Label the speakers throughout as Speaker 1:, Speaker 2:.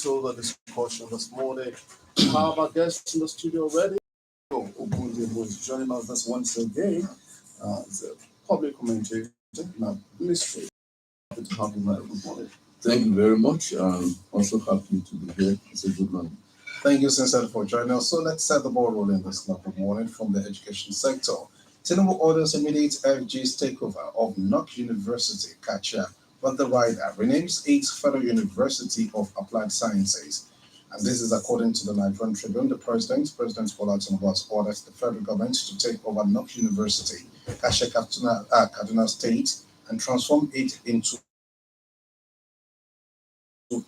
Speaker 1: the discussion this morning. We have our guests in the studio already. Debo is joining us this once again as a public commentator in our ministry. Happy to have you, man. Good morning.
Speaker 2: Thank you very much. I'm also happy to be here. It's a good morning.
Speaker 3: Thank you sincerely for joining us. So let's set the ball rolling this lovely morning from the education sector. Tinubu orders immediate FG's takeover of Knock University, Kacha, but the rider renames 8th Federal University of Applied Sciences. And this is according to the Nigerian Tribune. The President Bola Tinubu has ordered the federal government to take over Knock University, Kacha, Kaduna State, and transform it into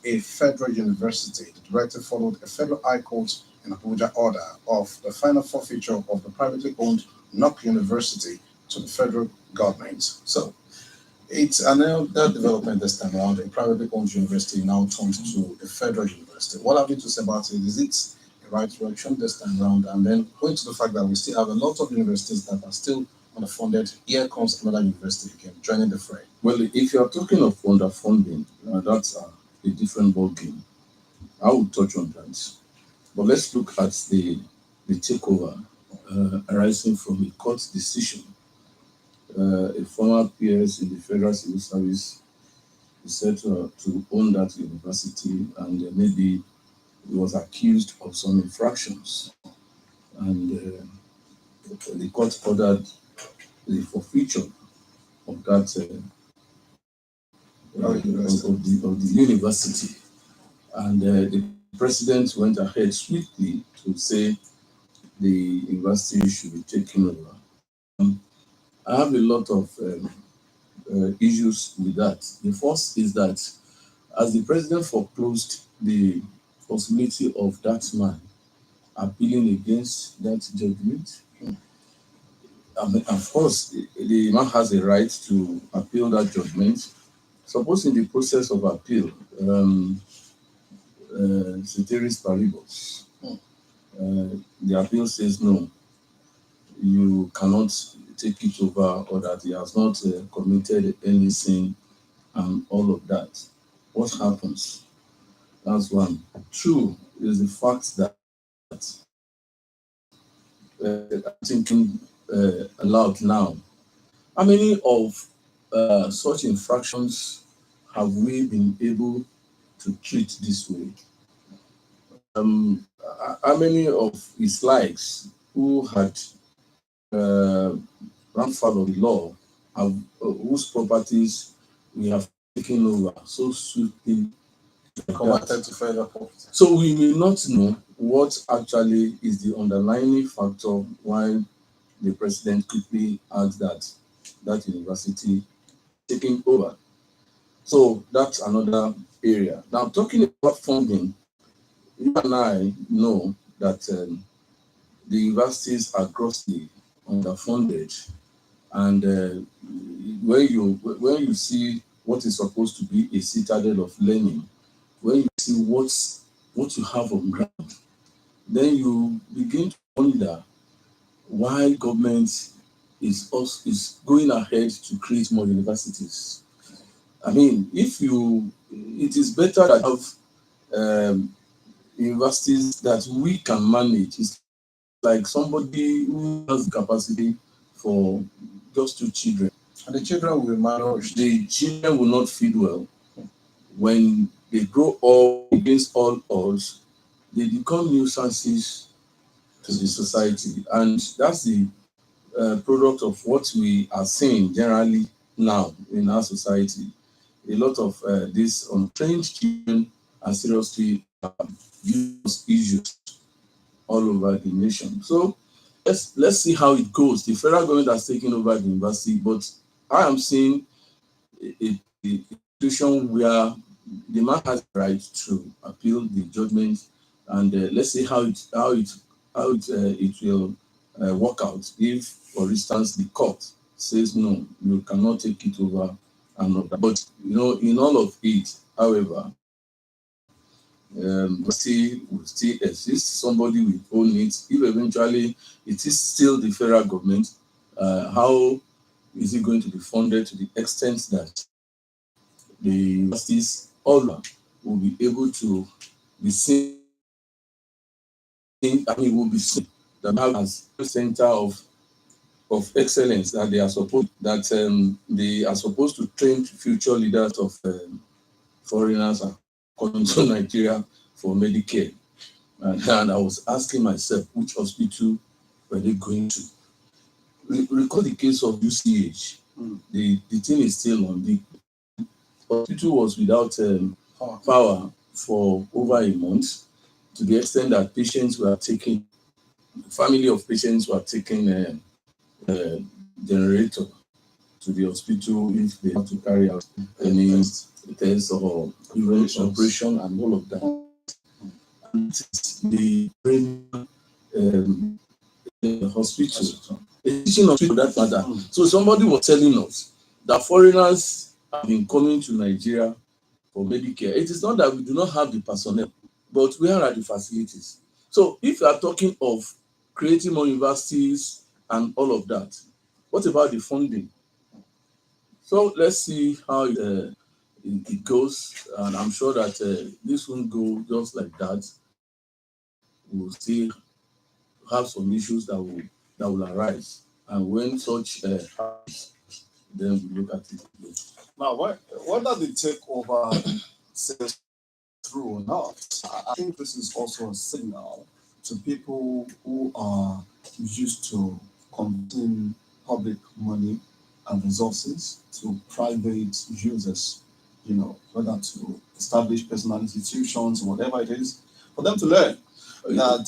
Speaker 3: a federal university. The directive followed a federal high court in Abuja order of the final forfeiture of the privately owned Knock University to the federal government. So it's another development this time around. A privately owned university now turned to a federal university. What have you to say about it? Is it the right direction this time around? And then going to the fact that we still have a lot of universities that are still underfunded. Here comes another university again joining the fray.
Speaker 2: Well, if you are talking of underfunding, that's a different ballgame. I will touch on that. But let's look at the takeover arising from a court decision. A former PS in the Federal Civil Service is said to own that university, and maybe he was accused of some infractions. And the court ordered the forfeiture of that of the university. And the president went ahead swiftly to say the university should be taken over. I have a lot of issues with that. The first is that as the president foreclosed the possibility of that man appealing against that judgment, of course, the man has a right to appeal that judgment. Suppose in the process of appeal, ceteris paribus, the appeal says no, you cannot take it over, or that he has not committed any sin and all of that. What happens? That's one. Two is the fact that I'm thinking aloud now. How many of such infractions have we been able to treat this way? How many of his likes who had grandfather of the law whose properties we have taken over so swiftly
Speaker 3: Converted to federal property.
Speaker 2: So we may not know what actually is the underlying factor why the president quickly had that university taking over. So that's another area. Now, talking about funding, you and I know that the universities are grossly underfunded, and when you see what is supposed to be a citadel of learning, when you see what you have on ground, then you begin to wonder why government is going ahead to create more universities. I mean, it is better to have universities that we can manage. It's like somebody who has the capacity for just 2 children.
Speaker 3: And the children will malnourished.
Speaker 2: The children will not feed well. When they grow up against all odds, they become nuisances to the society. And that's the product of what we are seeing generally now in our society. A lot of these untrained children are seriously issues all over the nation. So let's see how it goes. The federal government has taken over the university, but I am seeing a situation where the man has the right to appeal the judgment, and let's see how it will work out. If, for instance, the court says no, you cannot take it over, and all that. But in all of it, however, will still exist. Somebody will own it. If eventually it is still the federal government, how is it going to be funded to the extent that the universities all will be able to be seen. I mean, will be seen that now as a center of excellence that they are supposed to train future leaders of foreigners are coming to Nigeria for Medicare. And I was asking myself, which hospital were they going to? Recall the case of UCH. The thing is still on. The hospital was without power for over a month, to the extent that family of patients were taking a generator to the hospital if they have to carry out any test or even operation and all of that. And the hospital, a teaching hospital for that matter. So somebody was telling us that foreigners have been coming to Nigeria for Medicare. It is not that we do not have the personnel, but where are the facilities? So if you are talking of creating more universities and all of that, what about the funding? So let's see how it goes, and I'm sure that this won't go just like that. We'll still have some issues that will arise, and when such happens, then we look at it again.
Speaker 1: Now, whether the takeover says through or not, I think this is also a signal to people who are used to converting public money and resources to private users, whether to establish personal institutions or whatever it is, for them to learn that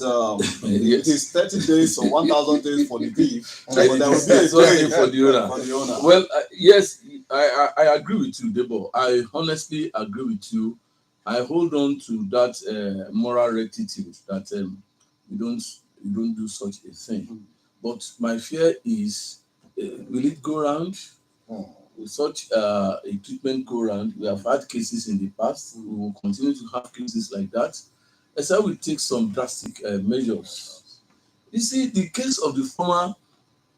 Speaker 1: it is 30 days or 1,000 days for the thief, but there will be a day
Speaker 2: for the owner. Well, yes, I agree with you, Debo. I honestly agree with you. I hold on to that moral rectitude that you don't do such a thing. But my fear is, will it go round? Will such a treatment go round? We have had cases in the past. We will continue to have cases like that. Except we take some drastic measures. You see, the case of the former,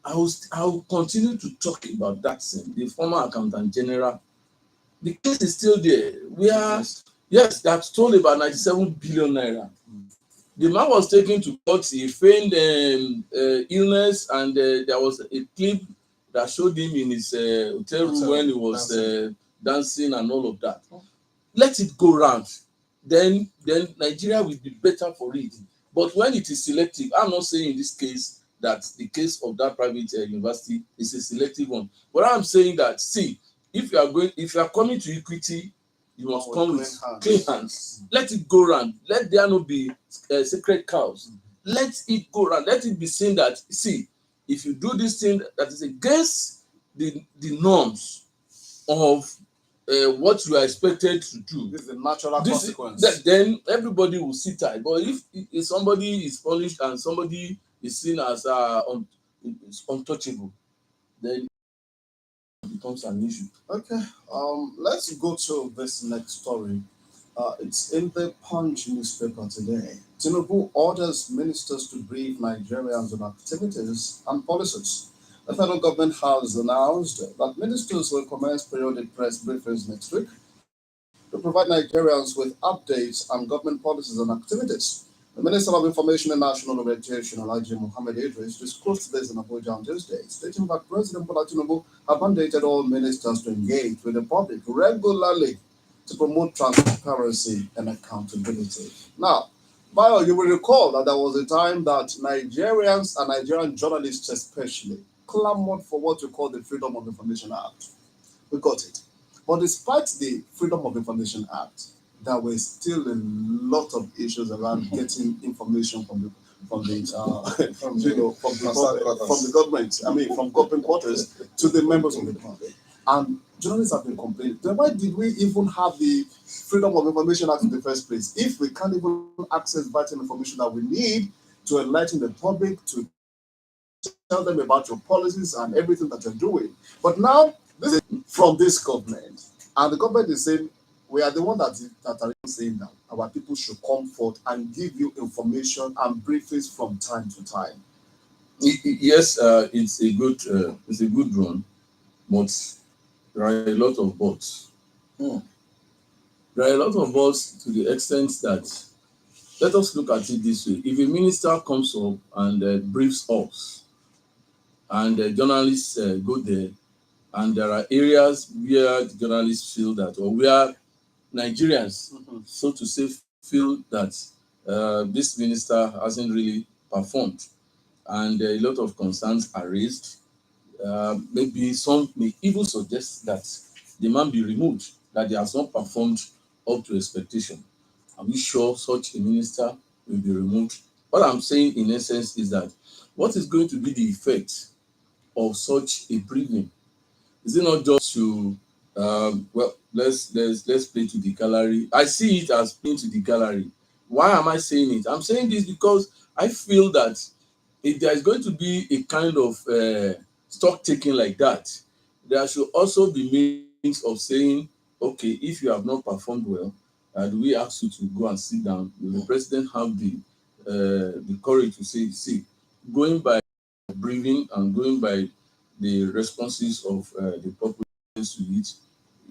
Speaker 2: I will continue to talk about that thing. The former accountant general, the case is still there. Yes, that stole about 97 billion naira. The man was taken to court. He feigned illness, and there was a clip that showed him in his hotel room when he was dancing and all of that. Let it go round. Then Nigeria will be better for it. But when it is selective, I'm not saying in this case that the case of that private university is a selective one. But I'm saying that, see, if you are coming to equity, you must come with clean hands. Let it go round. Let there not be sacred cows. Let it go round. Let it be seen that, see, if you do this thing that is against the norms of what you are expected to do,
Speaker 1: this is the natural consequence.
Speaker 2: Then everybody will sit tight. But if somebody is punished and somebody is seen as untouchable, then it becomes an issue.
Speaker 1: Okay, let's go to this next story. It's in the Punch newspaper today. Tinubu orders ministers to brief Nigerians on activities and policies. The federal government has announced that ministers will commence periodic press briefings next week to provide Nigerians with updates on government policies and activities. The Minister of Information and National Orientation, Alhaji Mohammed Idris, disclosed this in Abuja on Tuesday, stating that President Bola Tinubu have mandated all ministers to engage with the public regularly to promote transparency and accountability. Now, Bayo, you will recall that there was a time that Nigerians and Nigerian journalists especially clamored for what we call the Freedom of Information Act. We got it. But despite the Freedom of Information Act, there were still a lot of issues around getting information from the government. I mean, from government quarters to the members of the public. And journalists have been complaining. Then why did we even have the Freedom of Information Act in the first place if we can't even access vital information that we need to enlighten the public, to tell them about your policies and everything that you're doing? But now this is from this government, and the government is saying we are the one that are saying that our people should come forth and give you information and briefings from time to time.
Speaker 2: Yes, it's a good run, but there are a lot of bots. There are a lot of bots to the extent that let us look at it this way. If a minister comes up and briefs us, and journalists go there, and there are areas where the journalists feel that, or where Nigerians, so to say, feel that this minister hasn't really performed, and a lot of concerns are raised. Maybe some may even suggest that the man be removed, that he has not performed up to expectation. Are we sure such a minister will be removed? What I'm saying in essence is that what is going to be the effect of such a briefing? Is it not just to well, let's play to the gallery? I see it as playing to the gallery. Why am I saying it? I'm saying this because I feel that if there is going to be a kind of stock taking like that, there should also be means of saying, okay, if you have not performed well, do we ask you to go and sit down? Will the president have the courage to say, see, going by briefing and going by the responses of the populace to it,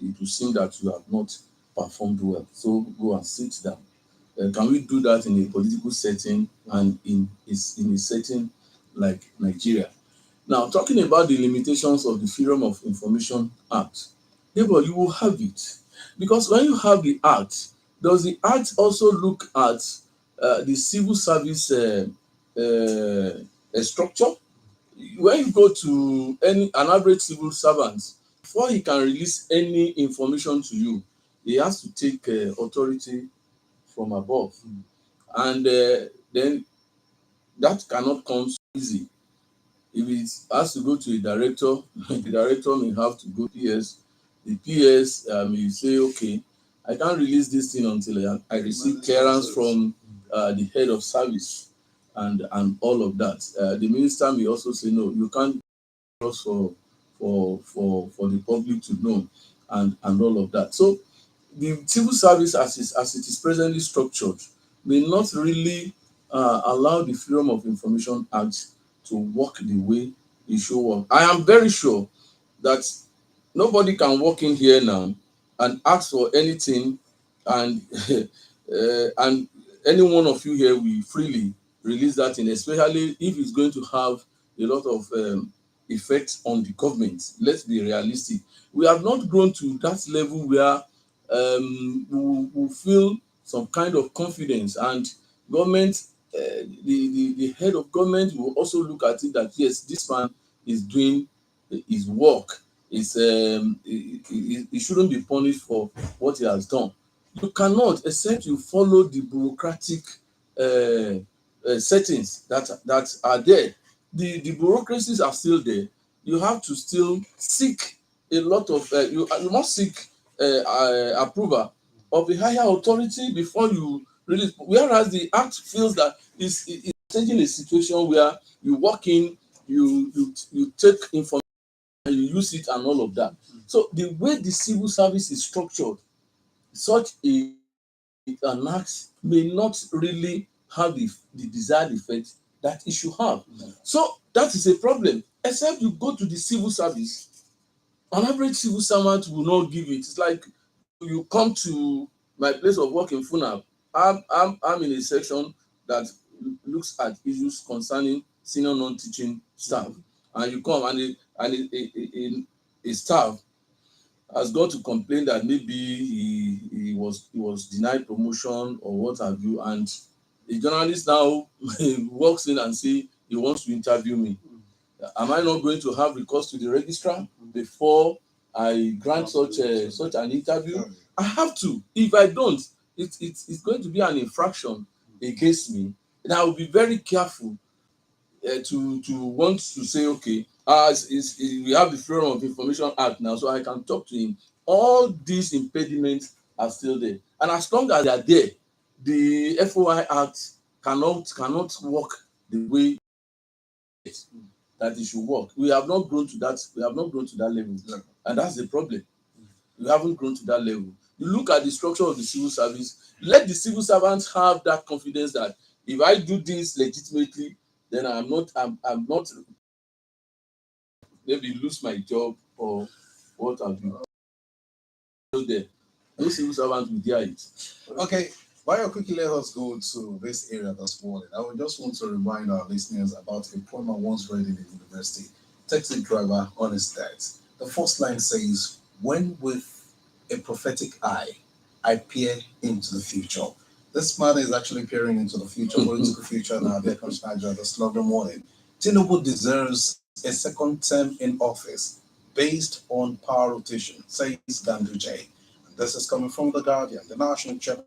Speaker 2: it will seem that you have not performed well. So go and sit down. Can we do that in a political setting and in a setting like Nigeria? Now, talking about the limitations of the Freedom of Information Act, Debo, you will have it. Because when you have the act, does the act also look at the civil service structure? When you go to an average civil servant, before he can release any information to you, he has to take authority from above. And then that cannot come so easy. If it has to go to a director, the director may have to go PS. The PS may say, okay, I can't release this thing until I receive clearance from the head of service and all of that. The minister may also say, no, you can't just for the public to know and all of that. So the civil service as it is presently structured may not really allow the Freedom of Information Act to work the way it should work. I am very sure that nobody can walk in here now and ask for anything, and and any one of you here will freely release that thing, especially if it's going to have a lot of effect on the government. Let's be realistic. We have not grown to that level where we feel some kind of confidence, and government, the head of government will also look at it that yes, this man is doing his work. He shouldn't be punished for what he has done. You cannot, except you follow the bureaucratic settings that are there. The bureaucracies are still there. You have to still seek a lot of you must seek approval of the higher authority before you release. Whereas the act feels that it's changing a situation where you walk in, you take information and you use it and all of that. So the way the civil service is structured, such an act may not really have the desired effect that it should have. So that is a problem. Except you go to the civil service, an average civil servant will not give it. It's like you come to my place of work in Funab. I'm in a section that looks at issues concerning senior non-teaching staff, and you come and a staff has got to complain that maybe he was denied promotion or what have you, and the journalist now walks in and say he wants to interview me. Am I not going to have recourse to the registrar before I grant such an interview? I have to. If I don't, it's going to be an infraction against me, and I will be very careful to want to say, okay, we have the Freedom of Information Act now, so I can talk to him. All these impediments are still there, and as long as they are there, the FOI Act cannot work the way that it should work. We have not grown to that. We have not grown to that level, and that's the problem. We haven't grown to that level. You look at the structure of the civil service. Let the civil servants have that confidence that if I do this legitimately, then I'm not maybe lose my job or what have you. So there, no civil servant will dare it.
Speaker 3: Okay, While quickly let us go to this area this morning, I would just want to remind our listeners about a poem I once read in the university. Taxi driver on his death. The first line says, "When with a prophetic eye, I peer into the future." This man is actually peering into the future, political future now. There comes Nigeria this lovely morning. Tinubu deserves a second term in office based on power rotation, says Ganduje. And this is coming from The Guardian. The national chairman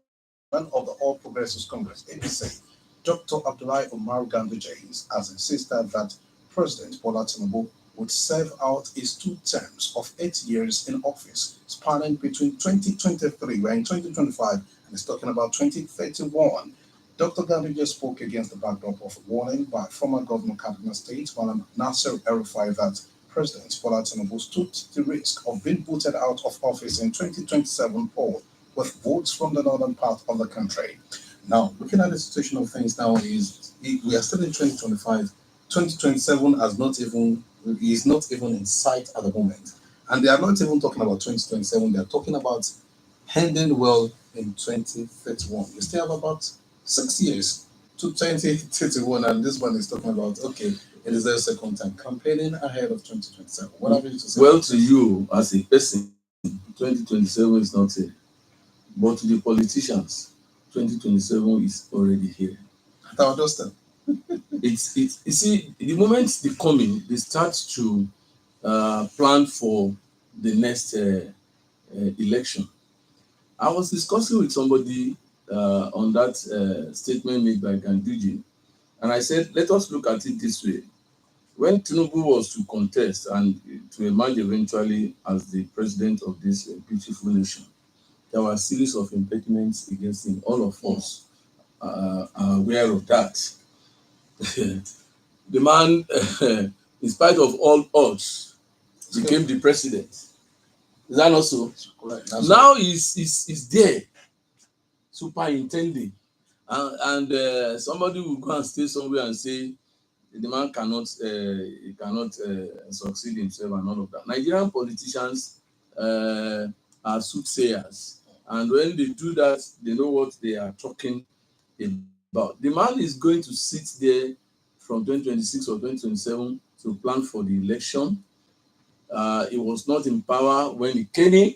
Speaker 3: of the All Progressives Congress, APC, Dr. Abdullahi Umar Ganduje, has insisted that President Bola Tinubu would serve out his two terms of 8 years in office, spanning between 2023, we're in 2025, and he's talking about 2031. Dr. Ganduje spoke against the backdrop of a warning by former Governor Kaduna State, Malam Nasser El-Rufai, that President Bola Tinubu stood the risk of being booted out of office in 2027 poll with votes from the northern part of the country. Now, looking at the situation of things now we are still in 2025. 2027 is not even in sight at the moment. And they are not even talking about 2027, they are talking about ending well in 2031. You still have about 6 years to 2031, and this one is talking about, okay, it is their second time campaigning ahead of 2027. What have you to say?
Speaker 2: Well, to you as a person, 2027 is not here. But to the politicians, 2027 is already here.
Speaker 3: I understand.
Speaker 2: It's you see, the moment they come in, they start to plan for the next election. I was discussing with somebody on that statement made by Ganduje, and I said, let us look at it this way. When Tinubu was to contest and to emerge eventually as the president of this beautiful nation, there were a series of impediments against him. All of us are aware of that. The man, in spite of all odds, became the president. Is that not so?
Speaker 3: Correct.
Speaker 2: Now he's there, superintending, and somebody will go and stay somewhere and say the man cannot succeed himself and all of that. Nigerian politicians are soothsayers, and when they do that, they know what they are talking about. The man is going to sit there from 2026 or 2027 to plan for the election. He was not in power when he came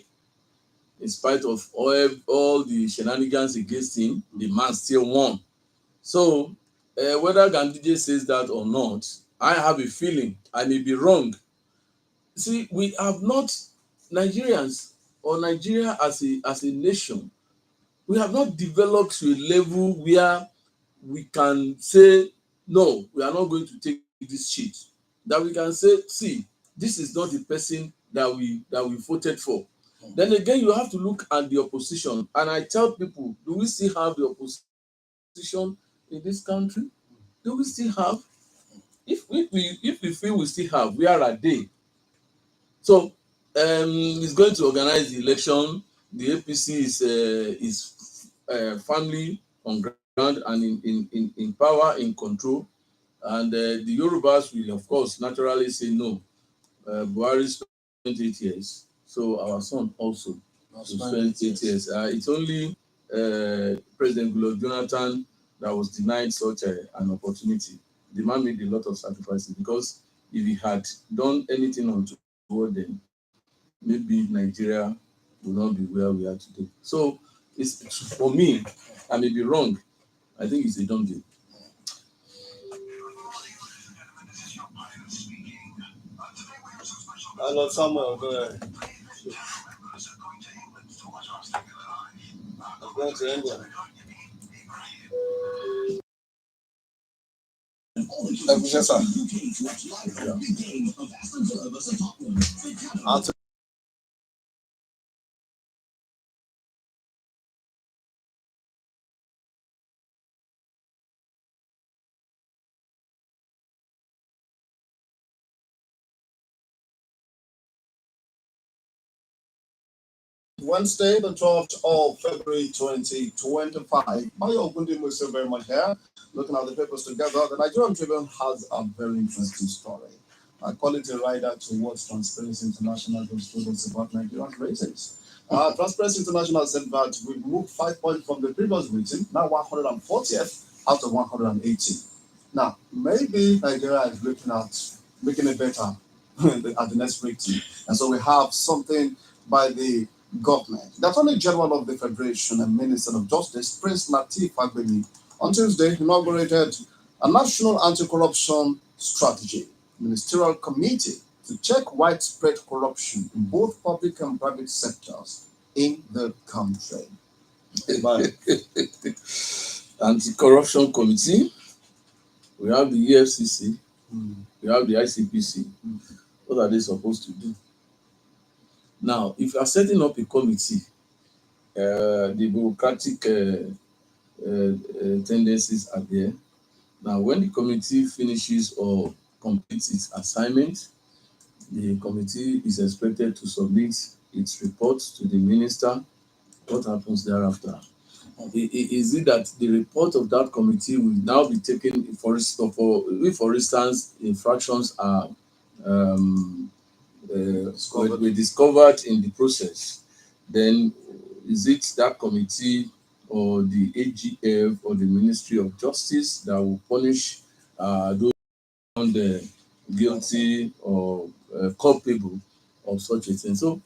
Speaker 2: in spite of all the shenanigans against him, the man still won. So, whether Ganduje says that or not, I have a feeling I may be wrong. See, we have not, Nigerians or Nigeria as a nation, we have not developed to a level where we can say, no, we are not going to take this shit. That we can say, see, this is not the person that we voted for. Then again, you have to look at the opposition. And I tell people, do we still have the opposition in this country? Do we still have? If we feel we still have, where are they? So he's going to organize the election. The APC is firmly on ground and in power, in control. And the Yorubas will, of course, naturally say no. Buhari spent 8 years, so our son also spent 8 years. It's only President Goodluck Jonathan that was denied such an opportunity. The man made a lot of sacrifices, because if he had done anything untoward then, maybe Nigeria would not be where we are today. So it's, for me, I may be wrong. I think it's a done deal.
Speaker 1: Hello, Samuel. Go ahead. I'm going to India.
Speaker 3: Yes, sir.
Speaker 1: Wednesday, the 12th of February 2025. Mario Ogundim is still very much here. Looking at the papers together, the Nigerian Tribune has a very interesting story. I call it a rider towards Transparency International jurisprudence about Nigerian races. Transparency International said that we've moved 5 points from the previous meeting, now 140th out of 180. Now, maybe Nigeria is looking at making it better at the next meeting. And so we have something by the government. The Attorney General of the Federation and Minister of Justice, Prince Lateef Fagbemi, on Tuesday inaugurated a national anti-corruption strategy ministerial committee to check widespread corruption in both public and private sectors in the country.
Speaker 2: Anti-corruption committee. We have the EFCC. We have the ICPC. What are they supposed to do? Now, if you are setting up a committee, the bureaucratic tendencies are there. Now, when the committee finishes or completes its assignment, the committee is expected to submit its report to the minister. What happens thereafter? Is it that the report of that committee will now be taken for instance, infractions are were discovered in the process? Then is it that committee or the AGF or the Ministry of Justice that will punish those found guilty or culpable of such a thing? So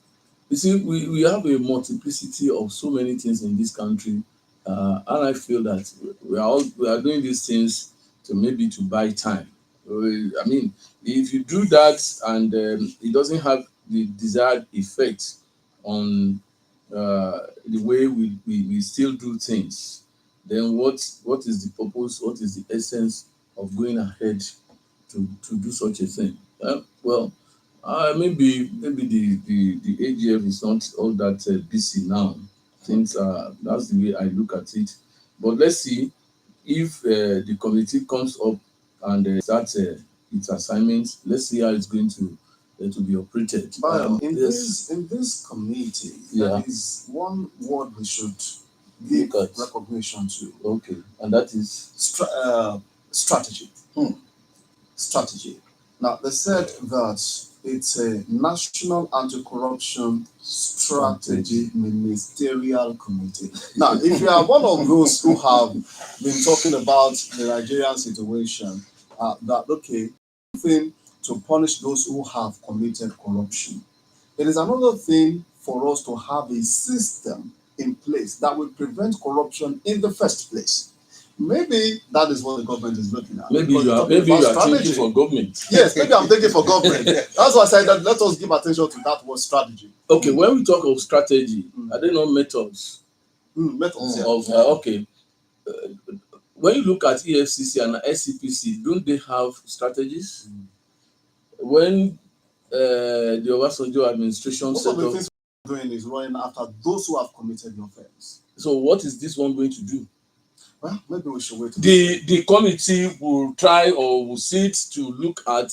Speaker 2: you see, we have a multiplicity of so many things in this country, and I feel that we are doing these things to buy time. I mean, if you do that and it doesn't have the desired effect on the way we still do things, then what is the purpose? What is the essence of going ahead to do such a thing? Maybe the AGF is not all that busy now. Things that's the way I look at it. But let's see if the committee comes up and starts its assignments. Let's see how it's going to be operated.
Speaker 1: But in this committee, there is one word we should give recognition to.
Speaker 2: Okay, and that is
Speaker 1: strategy. Strategy. Now, they said that it's a National Anti-Corruption Strategy Ministerial Committee. Now, if you are one of those who have been talking about the Nigerian situation, one thing to punish those who have committed corruption. It is another thing for us to have a system in place that will prevent corruption in the first place. Maybe that is what the government is looking at.
Speaker 2: Maybe you are thinking for government.
Speaker 1: Yes, maybe I'm thinking for government. That's why I said that let us give attention to that word strategy.
Speaker 2: Okay, when we talk of strategy, are there no methods?
Speaker 1: Methods.
Speaker 2: Okay. When you look at EFCC and SCPC, don't they have strategies? When the Obasanjo administration
Speaker 1: most of the things we're doing is running after those who have committed the offense.
Speaker 2: So what is this one going to do?
Speaker 1: Well, maybe we should wait.
Speaker 2: The committee will try or will sit to look at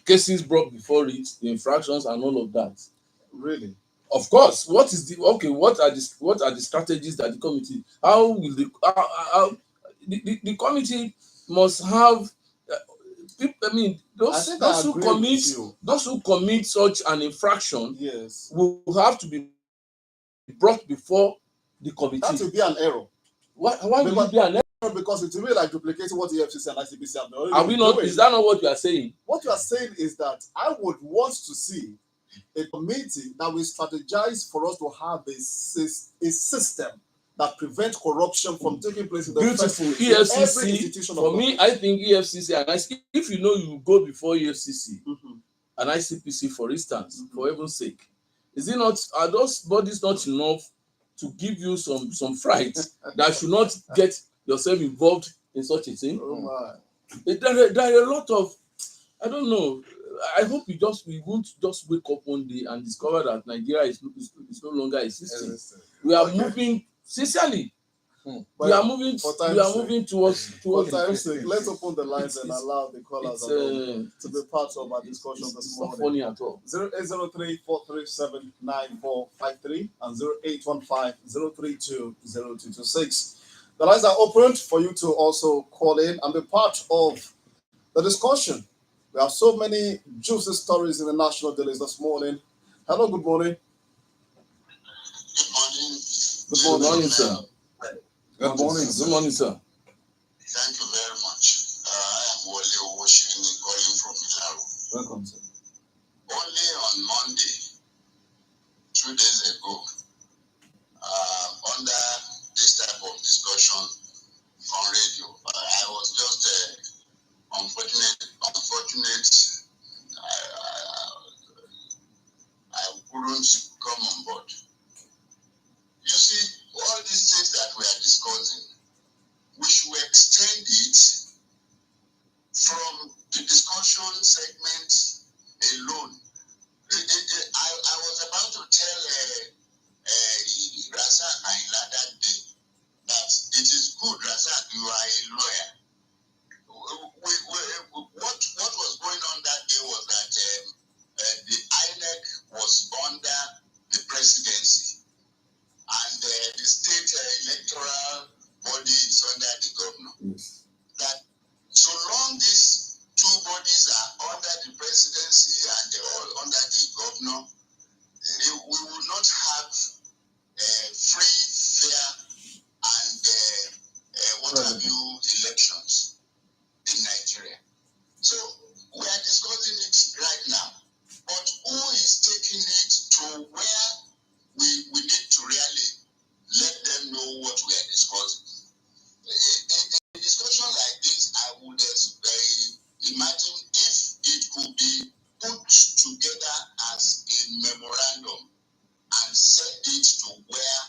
Speaker 2: cases brought before it, the infractions and all of that.
Speaker 1: Really?
Speaker 2: Of course. What are the strategies that the committee? How will the committee must have? Those who commit such an infraction,
Speaker 1: yes,
Speaker 2: will have to be brought before the committee.
Speaker 1: That will be an error.
Speaker 2: Why will it be an error?
Speaker 1: Because it will be like duplicating what the FCC and ICPC have done.
Speaker 2: Are we not? Doing. Is that not what you are saying?
Speaker 1: What you are saying is that I would want to see a committee that will strategize for us to have a system that prevents corruption from taking place in the first place.
Speaker 2: EFCC, for me, I think EFCC and ICPC, if you go before EFCC and ICPC, for instance, for heaven's sake, are those bodies not enough to give you some fright that should not get yourself involved in such a thing?
Speaker 1: Oh my.
Speaker 2: There are a lot of, I don't know. I hope we won't just wake up one day and discover that Nigeria is no longer existing. We are moving sincerely. We are moving towards
Speaker 1: let's open the lines and allow the callers to be part of our discussion this morning.
Speaker 2: It's not funny at all.
Speaker 1: 0803-437-9453 and 0815-032-0226. The lines are opened for you to also call in and be part of the discussion. We have so many juicy stories in the national dailies this morning. Hello, good morning. Good
Speaker 2: Good
Speaker 1: morning.
Speaker 2: morning, sir.
Speaker 3: Good morning,
Speaker 2: Good morning, sir.
Speaker 4: Thank you very much. I am Wole Owoshini calling from Milaro.
Speaker 1: Welcome, sir.
Speaker 4: Only on Monday, 2 days ago, under this type of discussion on radio, I was just unfortunate. I couldn't come on board. You see, all these things that we are discussing, we should extend it from the discussion segment alone. I was about to tell Razak Aila that day that it is good, Razak, you are a lawyer. What was going on that day was that the INEC was under the presidency and the state electoral body is under the governor.
Speaker 2: Yes.
Speaker 4: That so long these two bodies are under the presidency and they're all under the governor, we will not have free, fair, and what have you elections in Nigeria. So we are discussing it right now. But who is taking it to where we need to really let them know what we are discussing? A discussion like this, I would imagine if it could be put together as a memorandum and send it to where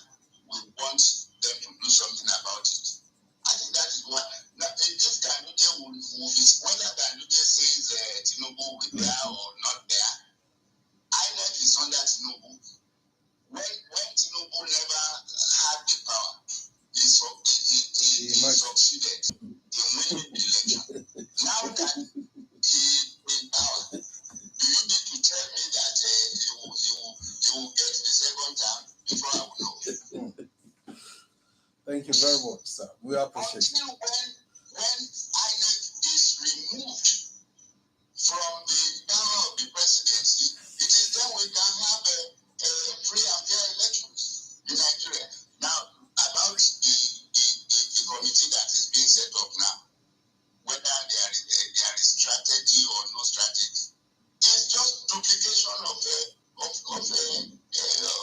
Speaker 4: we want them to do something about it. I think that is what. Now, if Ganduje will move it, whether Ganduje says Tinubu will be there or not there, INEC is under Tinubu. When Tinubu never had the power, he succeeded in winning the election. Now that he is in power, do you need to tell me that he will get the second term before I will know?
Speaker 3: Thank you very much, sir. We appreciate it.
Speaker 4: Until when INEC is removed from the power of the presidency, it is then we can have a free and fair elections in Nigeria. Now, about the committee that is being set up now, whether there is strategy or no strategy, it's just duplication of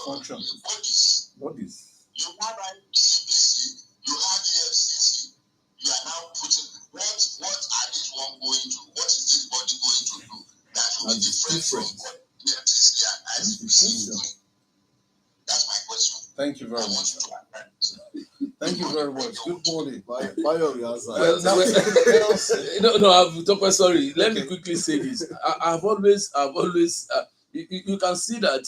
Speaker 3: Function.
Speaker 4: bodies. You have ICPC, you have EFCC, you are now putting what are these one going to? What is this body going to do that will be different from what EFCC and ICPC will do? That's my question.
Speaker 3: Thank you very
Speaker 4: I want
Speaker 3: much.
Speaker 4: you to answer.
Speaker 3: Thank you very much. Good morning.
Speaker 1: Bayo Riaza.
Speaker 3: Well, now,
Speaker 2: No, sorry. Let me
Speaker 3: Okay.
Speaker 2: quickly say this. I've always, you can see that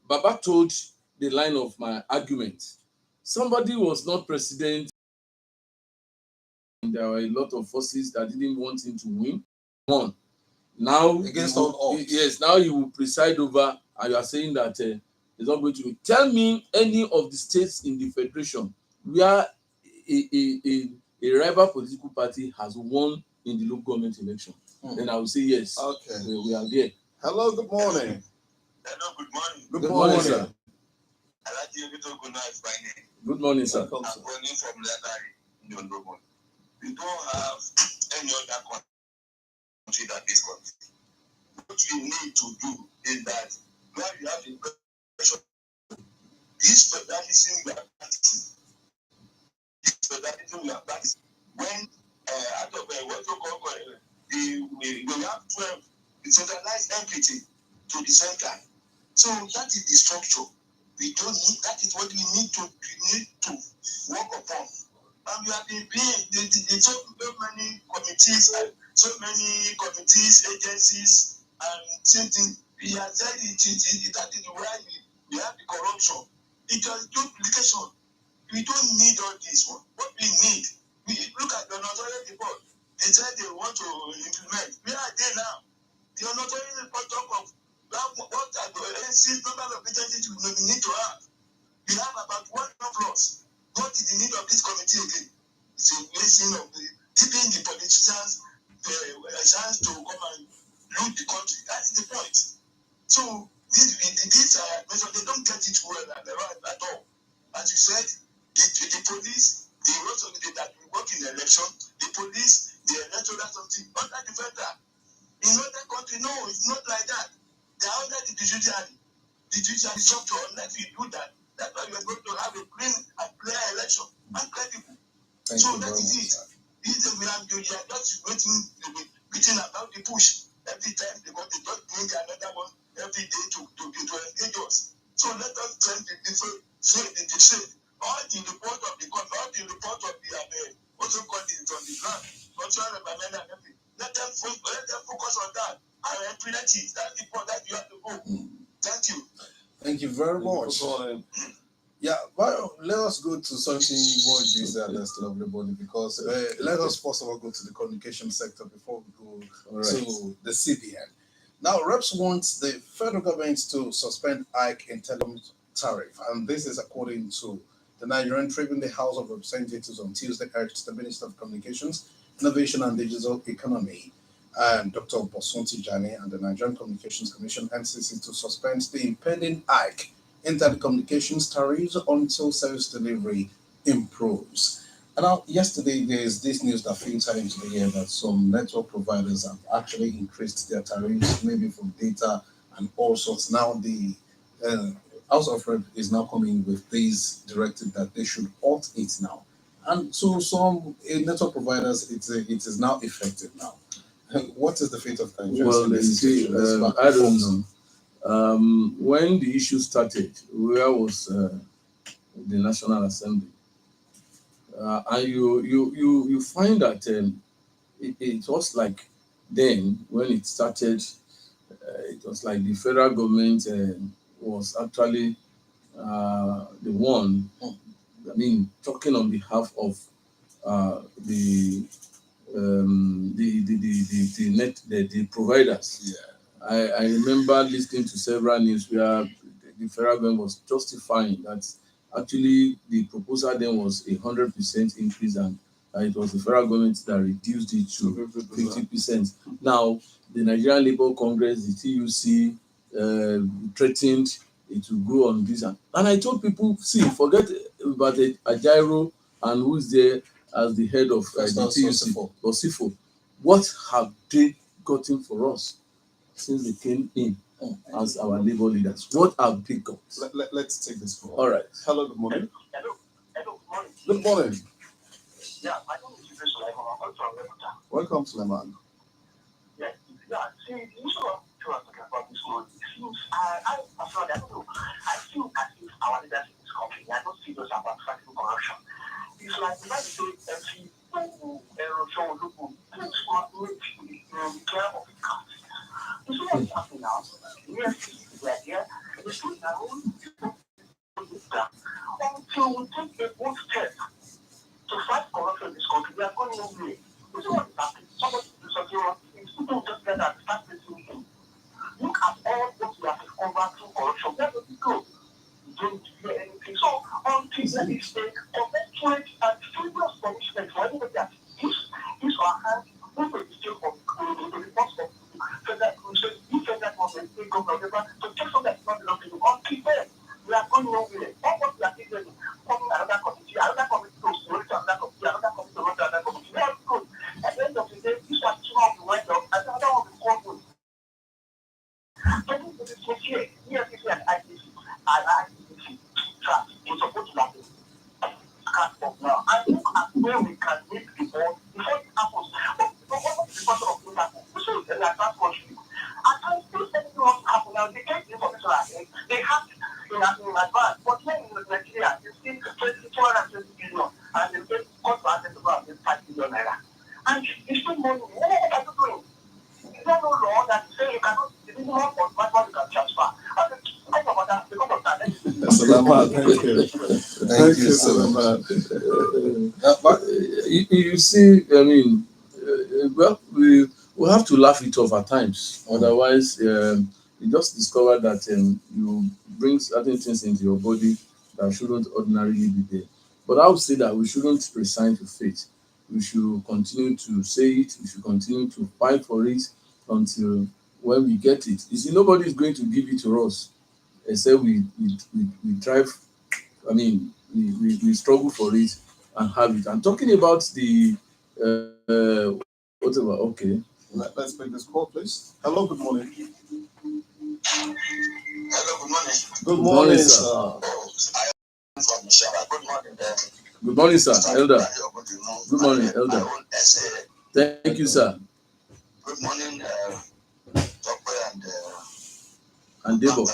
Speaker 2: Baba told the line of my argument. Somebody was not president. There were a lot of forces that didn't want him to win. One. Now,
Speaker 3: Against all odds.
Speaker 2: yes, now he will preside over, and you are saying that he's not going to. Tell me any of the states in the federation where a rival political party has won in the local government election. Then I will say yes.
Speaker 1: Okay.
Speaker 2: We are there.
Speaker 1: Hello, good morning.
Speaker 4: Hello, good morning.
Speaker 1: Good
Speaker 2: Good
Speaker 1: morning,
Speaker 2: morning,
Speaker 1: sir.
Speaker 2: sir.
Speaker 4: I like you to go now by name.
Speaker 2: Good morning, sir.
Speaker 1: Welcome,
Speaker 4: I'm
Speaker 1: sir.
Speaker 4: calling from Lagari in Yondobon. We don't have any other country that is country. What we need to do is that where you have the pressure, this federalism we are practicing, when out of what you call we have 12 decentralized everything to the center. So that is the structure. We don't need. That is what we need to work upon. And we have been paying so many committees, agencies, and same thing. We have said that is where we have the corruption. It was duplication. We don't need all this one. What we need, we look at the Nigerian report. They said they want to implement. Where are they now? The Nigerian report talk of what are the number of agencies we need to have. We have about 1 plus. What is the need of this committee again? It's a blessing of giving the politicians a chance to come and loot the country. That is the point. So These they don't get it well at all. As you said, the police, they also that we work in the election, the police, the electoral something, under the federal. In other country, no, it's not like that. They are under the judiciary. The judiciary structure, unless you do that, that's why you are going to have a clean and clear election and credible. So that is it. This is we are just waiting, beating about the push. Every time they just bring another one every day to engage us. So let us tell the different, all the report of the court, all the report of the also called it on the ground, cultural environment and everything. Let them focus on that. And implement it. That's the point that you have to go. Thank you.
Speaker 3: Thank you very much. Yeah, well, let us go to something more juicy and less to everybody, because let us first of all go to the communication sector before we go to the CBN. Now, reps want the federal government to suspend hike in telecom tariff, and this is according to the Nigerian Tribune. The House of Representatives on Tuesday urged the Minister of Communications, Innovation and Digital Economy, and Dr. Bosunti Jani, and the Nigerian Communications Commission (NCC) to suspend the impending hike in telecommunications tariffs until service delivery improves. And now, yesterday, there is this news that filtered into the air that some network providers have actually increased their tariffs, maybe for data and all sorts. Now, the House of Rep is now coming with this directive that they should halt it now. And so, some network providers, it is now effective now. What is the fate of that?
Speaker 2: Well, you see, I don't know. When the issue started, where was the National Assembly? And you find that it was like then when it started, it was like the federal government was actually the one. I mean, talking on behalf of the providers.
Speaker 3: Yeah.
Speaker 2: I remember listening to several news where the federal government was justifying that actually the proposal then was 100% increase, and it was the federal government that reduced it to 50%. Now, the Nigerian Labour Congress, the TUC, threatened it will go on this. And I told people, see, forget about Ajaero and who's there as the head of the TUC, Osifo. What have they gotten for us since they came in as our labor leaders? What have they got?
Speaker 3: Let's take this call.
Speaker 2: All right.
Speaker 3: Hello, good morning.
Speaker 4: Hello, good morning.
Speaker 3: Good morning.
Speaker 4: Yeah, my name is Suleiman. I'm also from Lebanon.
Speaker 3: Welcome, Suleiman.
Speaker 4: Yeah, see, the issue of talking about this morning, it seems, I don't know, I feel as if our leaders in this country are not serious about fighting corruption. It's like the right say, every erosion local, things will make the care of the country. You see what is happening now? Yes, we are here, the streets are all until we take a bold step to fight corruption in this country, we are going nowhere. You see what is happening? Somebody do something wrong, people just get that start listening to. Look at all what we have discovered through corruption. Where does it go? We don't hear anything. So, until there is a commensurate and serious punishment for anybody that use our hands, move a mistake of the reports of federal commission, federal government, state government, whatever, to take something that's not belonging to you. Until then, we are going nowhere. All what we are doing is forming another committee goes to another committee, another committee goes to another committee. Where it goes? At the end of the day, this one will wind up, and another one will come good. Talking to this here, EFCC and ICC, and ICC, trust, it's supposed to happen. Now, and look at where we can make the ball before it happens. But what is the question of doing that? This is an advanced country. At times, if anything wants to happen, now they get the information ahead, they have in advance. But here in Nigeria, you see 220 billion, and they get cost to access about 5 billion naira. And it's still money. What are you doing? Is there no law that say you cannot, the minimum of what you can transfer? Think about that, because of that.
Speaker 3: Salamat, thank you. Thank you, Salamat.
Speaker 2: You see, I mean, well, we have to laugh it off at times. Otherwise, you just discover that you bring certain things into your body that shouldn't ordinarily be there. But I would say that we shouldn't resign to fate. We should continue to say it. We should continue to fight for it until when we get it. You see, nobody is going to give it to us except we drive. I mean, we struggle for it and have it. I'm talking about the whatever. Okay.
Speaker 1: Let's make this call, please. Hello, good morning.
Speaker 4: Hello, good morning.
Speaker 1: Good
Speaker 2: Good
Speaker 1: morning,
Speaker 2: morning,
Speaker 1: sir.
Speaker 4: I am from Shara. Good morning,
Speaker 2: Good morning, sir. Elder. Good morning,
Speaker 4: my
Speaker 2: Elder.
Speaker 4: own essay.
Speaker 2: Thank you, sir.
Speaker 4: Good morning, Tope
Speaker 2: And Debo.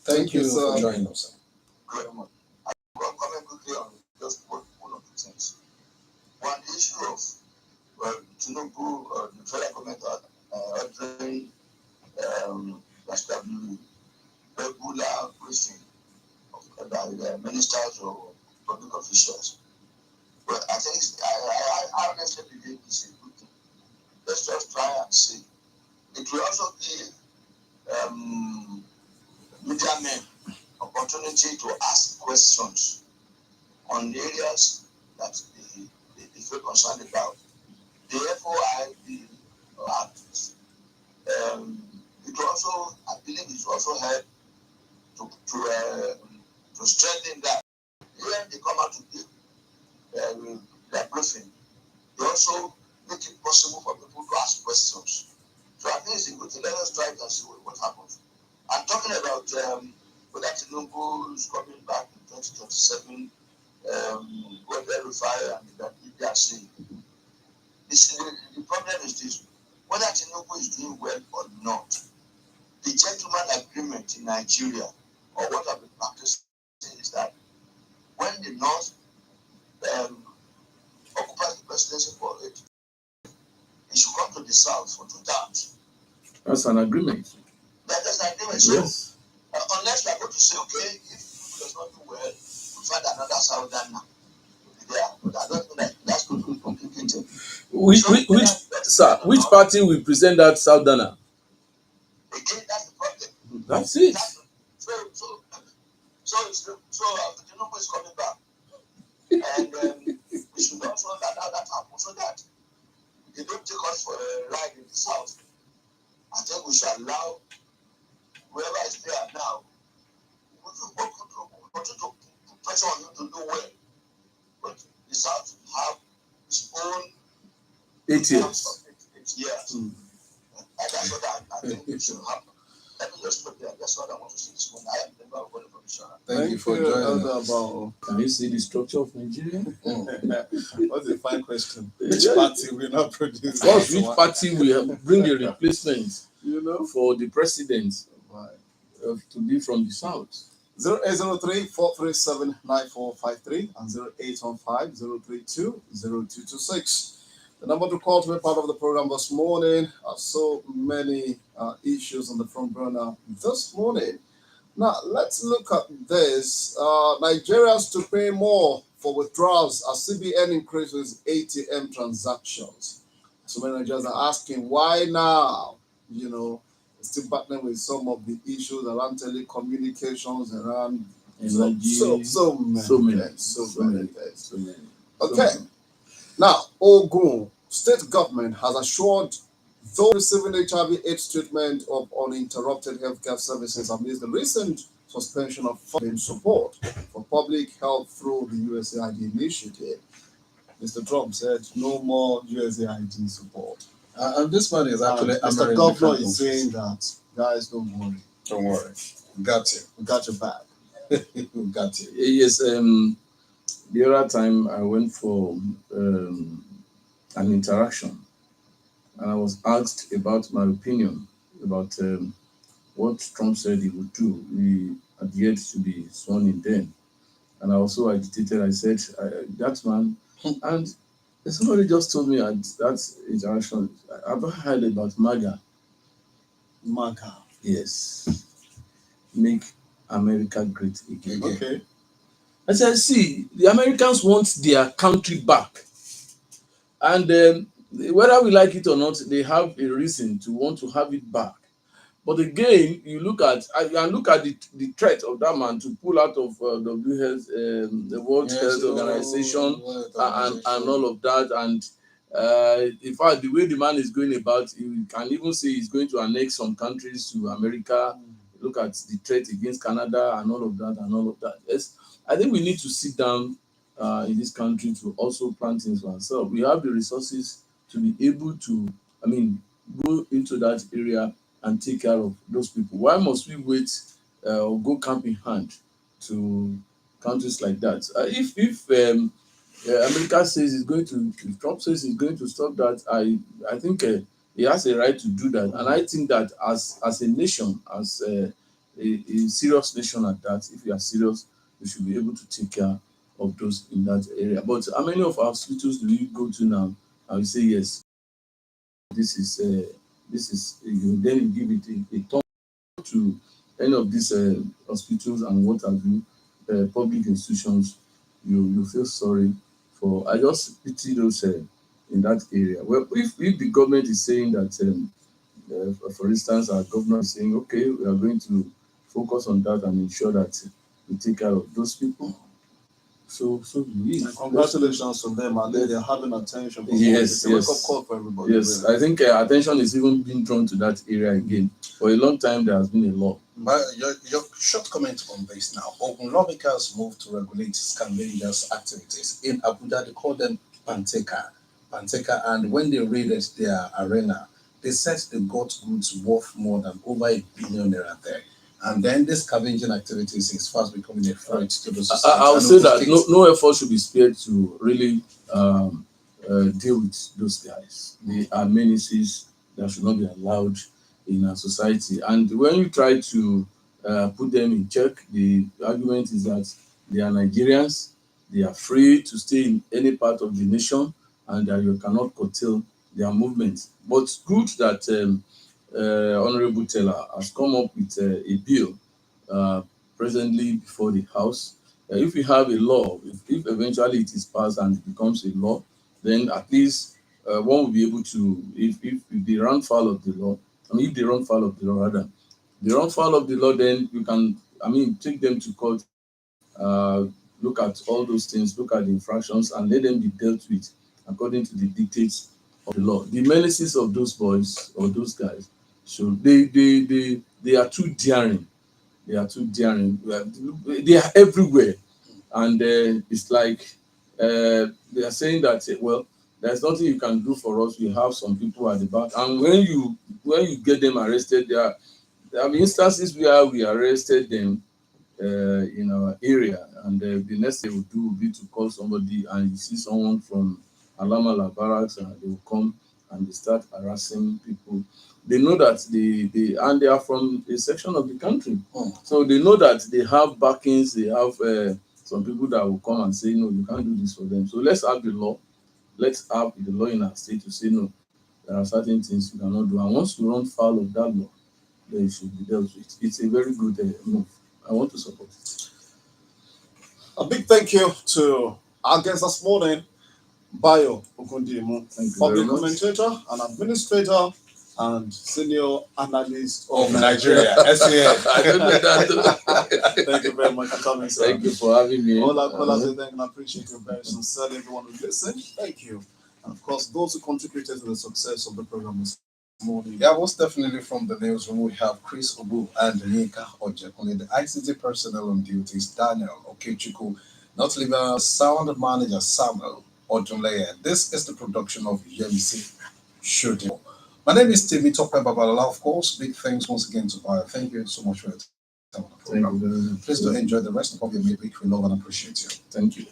Speaker 1: Thank you,
Speaker 3: for
Speaker 1: sir.
Speaker 3: joining us, sir.
Speaker 4: Good. I'm coming quickly on just one of the things. One issue of Tinubu, the federal government ordering there should be regular briefing by the ministers or public officials. But I think I honestly believe it's a good thing. Let's just try and see. It will also give media men opportunity to ask questions on areas that they feel concerned about. Therefore, it also, I believe, it will also help to strengthen that. When they come out to give their briefing, they also make it possible for people to ask questions. So I think it's a good thing. Let us try it and see what happens. I'm talking about whether Tinubu is coming back in 2027, what verify and that they are saying. The problem is this: whether Tinubu is doing well or not, the gentleman agreement in Nigeria, or what I've been practicing, is that when the North occupies the presidency for it, he should come to the South for 2 terms.
Speaker 2: That's an agreement.
Speaker 4: That's an agreement.
Speaker 2: Yes.
Speaker 4: So, unless we are going to say, okay, if Tinubu does not do well, we find another Southerner to be there. But I don't think that's going to be complicated.
Speaker 2: Which party will present that Southerner?
Speaker 4: Again, that's the problem.
Speaker 2: That's it.
Speaker 4: So Tinubu is coming back, and we should also allow that happen so that they don't take us for a ride in the South. I think we should allow whoever is there now, we should continue to put pressure on him to do well. But the South have its own
Speaker 2: 8 years.
Speaker 4: 8 years. And that's what I think it should happen. Let me just put there. That's what I want to say this morning. I am the member of the commission.
Speaker 3: Thank you for joining us.
Speaker 2: Can you see the structure of Nigeria?
Speaker 1: What's a fine question? Which party will not produce?
Speaker 2: First, which party will bring the replacement for the president to be from the South?
Speaker 1: 0803-437-9453 and 0815-032-0226. The number to call to be part of the program this morning. So many issues on the front burner this morning. Now, let's look at this. Nigerians to pay more for withdrawals as CBN increases ATM transactions. So many Nigerians are asking, why now? Still battling with some of the issues around telecommunications, around so many things. Okay. Now, Ogun state government has assured those receiving HIV/AIDS treatment of uninterrupted healthcare services amidst the recent suspension of funding support for public health through the USAID initiative. Mr. Trump said no more USAID support.
Speaker 3: And this man is actually
Speaker 1: Mr. Governor is saying that, guys, don't worry.
Speaker 3: Don't worry. We got you.
Speaker 1: We got your back.
Speaker 3: We got you.
Speaker 2: Yes. The other time I went for an interaction, and I was asked about my opinion about what Trump said he would do. He had yet to be sworn in then. And I also agitated. I said, that man, and somebody just told me at that interaction, I've heard about MAGA.
Speaker 1: MAGA.
Speaker 2: Yes. Make America great again.
Speaker 1: Okay.
Speaker 2: I said, see, the Americans want their country back. And whether we like it or not, they have a reason to want to have it back. But again, you look at the threat of that man to pull out of the World Health Organization and all of that, and In fact, the way the man is going about, you can even say he's going to annex some countries to America. Look at the threat against Canada and all of that and all of that. Yes, I think we need to sit down in this country to also plan things for ourselves. We have the resources to be able to, go into that area and take care of those people. Why must we wait or go camp in hand to countries like that? If America says it's going to, if Trump says he's going to stop that, I think he has a right to do that. And I think that as a nation, as a serious nation at that, if we are serious, we should be able to take care of those in that area. But how many of our hospitals do we go to now and we say yes, this is then you give it a thumb to any of these hospitals and what have you, public institutions, you feel sorry for. I just pity those in that area. Well, if the government is saying that, for instance, our governor is saying, okay, we are going to focus on that and ensure that we take care of those people. So be it.
Speaker 1: Congratulations to them. I think they're having attention.
Speaker 2: Yes,
Speaker 1: it's a wake-up call for everybody.
Speaker 2: Yes,
Speaker 1: really.
Speaker 2: I think attention is even being drawn to that area again. For a long time, there has been a law.
Speaker 3: But your short comment on this now. Open lawmakers move to regulate scavengers' activities. In Abuja, they call them Panteka. And when they raided their arena, they said they got goods worth more than over $1 billion there. And then this scavenging activities is fast becoming a threat to the society.
Speaker 2: I would say that no effort should be spared to really deal with those guys. They are menaces that should not be allowed in our society. And when you try to put them in check, the argument is that they are Nigerians, they are free to stay in any part of the nation, and that you cannot curtail their movement. But good that Honorable Taylor has come up with a bill presently before the House. If we have a law, if eventually it is passed and it becomes a law, then at least one will be able to, if they run foul of the law, if they run foul of the law, rather, they run foul of the law, then you can, take them to court, look at all those things, look at the infractions, and let them be dealt with according to the dictates of the law. The menaces of those boys or those guys, so they are too daring. They are too daring. They are everywhere, and it's like they are saying that well, there's nothing you can do for us. We have some people at the back, and when you get them arrested, there have been instances where we arrested them in our area, and the next thing they will do will be to call somebody, and you see someone from Alamala barracks, and they will come and they start harassing people. They know that they are from a section of the country, so they know that they have backings. They have some people that will come and say, no, you can't do this for them. So let's have the law. Let's have the law in our state to say, no, there are certain things you cannot do. And once you run foul of that law, then it should be dealt with. It's a very good move. I want to support it.
Speaker 1: A big thank you to our guest this morning, Bayo Ogundimu, public commentator and administrator and senior analyst of Nigeria.
Speaker 3: I
Speaker 2: don't know that.
Speaker 1: Thank you very much for coming, sir.
Speaker 2: Thank you for having me.
Speaker 1: All our callers, thank and appreciate you very sincerely. Everyone who listened, thank you. And of course, those who contributed to the success of the program this morning.
Speaker 3: Yeah, most definitely from the newsroom, we have Chris Obu and Adeyinka Ojekunle, the ICT personnel on duties, Daniel Okechukwu, not leaving sound manager Samuel Odunleye. This is the production of Yemisi Shooting. My name is Temitope Babalola, of course. Big thanks once again to Bayo. Thank you so much for your time on the program. Please do enjoy the rest of your midweek. We love and appreciate you.
Speaker 2: Thank you.